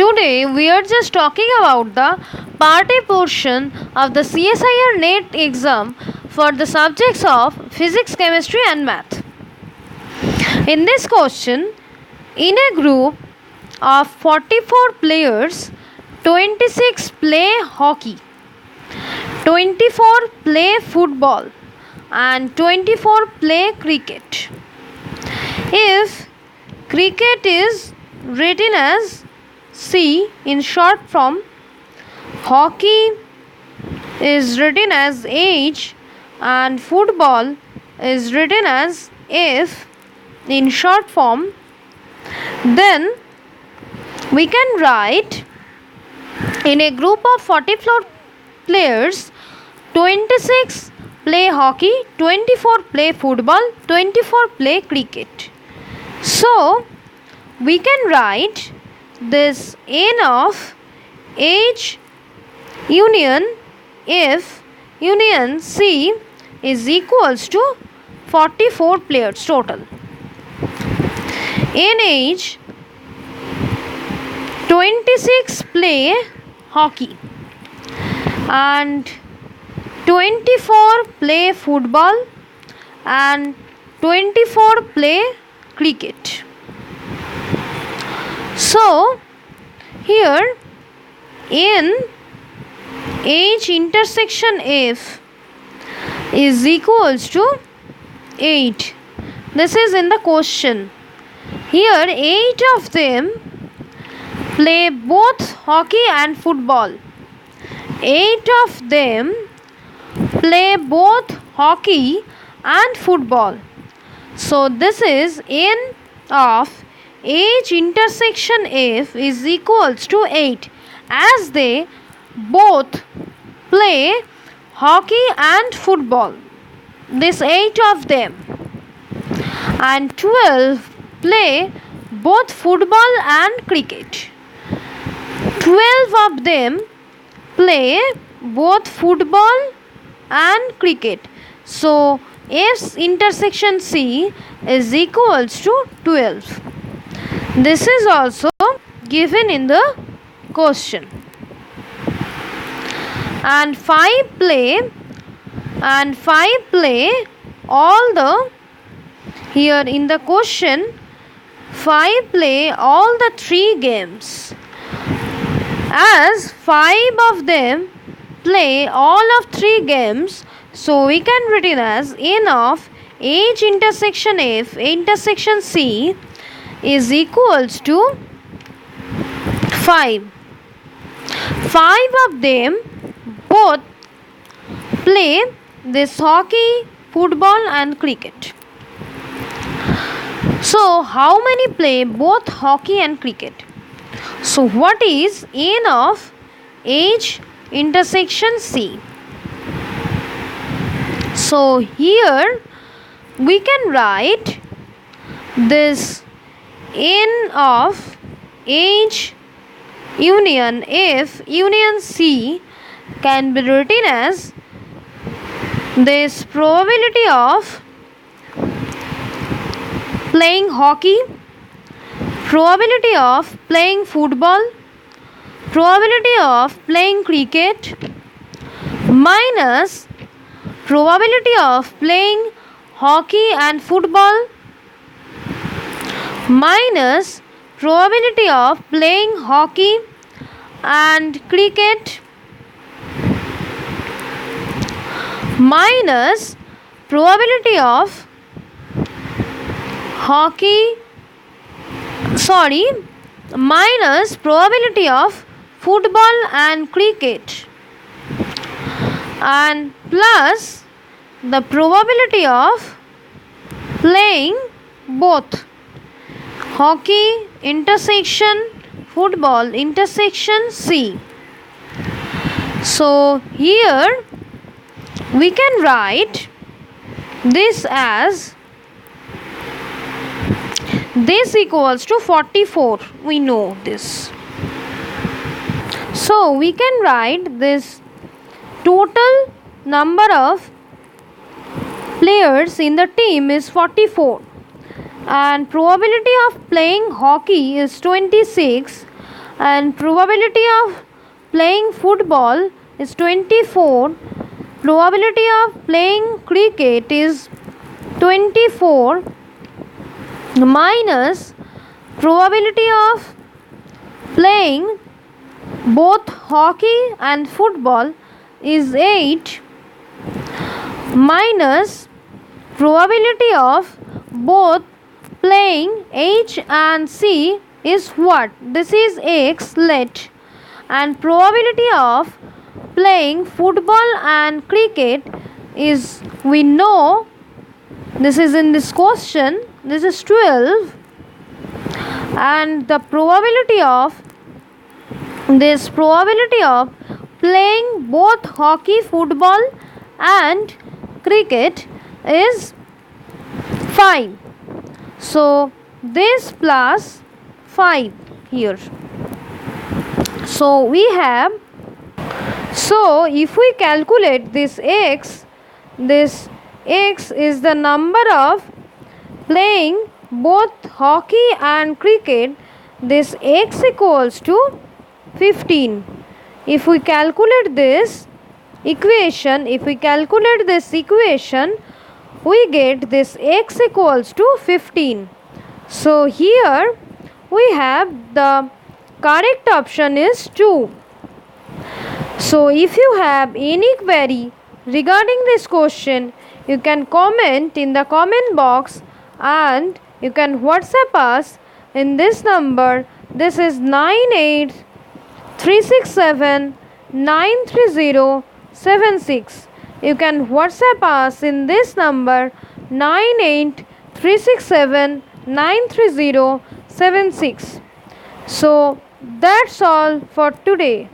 Today we are just talking about the part A portion of the CSIR NET exam for the subjects of physics, chemistry and math. In this question, in a group of 44 players, 26 play hockey, 24 play football and 24 play cricket. If cricket is written as C in short form, hockey is written as H and football is written as F in short form, then we can write in a group of 44 players, 26 play hockey, 24 play football, 24 play cricket. So we can write this N of H union F union C is equals to 44 players total. In H, 26 play hockey and 24 play football and 24 play cricket. So here in H intersection F is equals to 8. This is in the question. Here 8 of them play both hockey and football. 8 of them play both hockey and football. So this is N of H intersection F is equals to 8 as they both play hockey and football. This 8 of them, and 12 play both football and cricket. 12 of them play both football and cricket. So F's intersection C is equals to 12. This is also given in the question. And 5 play all the, here in the question 5 play all the 3 games, as 5 of them play all of 3 games. So we can written as N of H intersection F intersection C is equals to 5. 5 of them both play this hockey, football and cricket. So how many play both hockey and cricket? So what is N of H intersection C? So here we can write this N of H union F union C can be written as this probability of playing hockey, probability of playing football, probability of playing cricket minus probability of playing hockey and football minus probability of playing hockey and cricket minus probability of minus probability of football and cricket, and plus the probability of playing both hockey intersection football intersection C. So here we can write this as this equals to 44. We know this. So we can write this total number of players in the team is 44 and probability of playing hockey is 26 and probability of playing football is 24. Probability of playing cricket is 24 minus probability of playing both hockey and football is 8 minus probability of both playing H and C is what? This is X, let, and probability of playing football and cricket is, we know, this is in this question, this is 12, and the probability of playing both hockey, football and cricket is 5. So this plus 5 here. So we have, so if we calculate this x is the number of playing both hockey and cricket. This x equals to 15. If we calculate this equation, we get this x equals to 15. So here we have the correct option is 2. So if you have any query regarding this question, you can comment in the comment box, and you can WhatsApp us in this number. This is 9836793076. You can WhatsApp us in this number 9836793076. So that's all for today.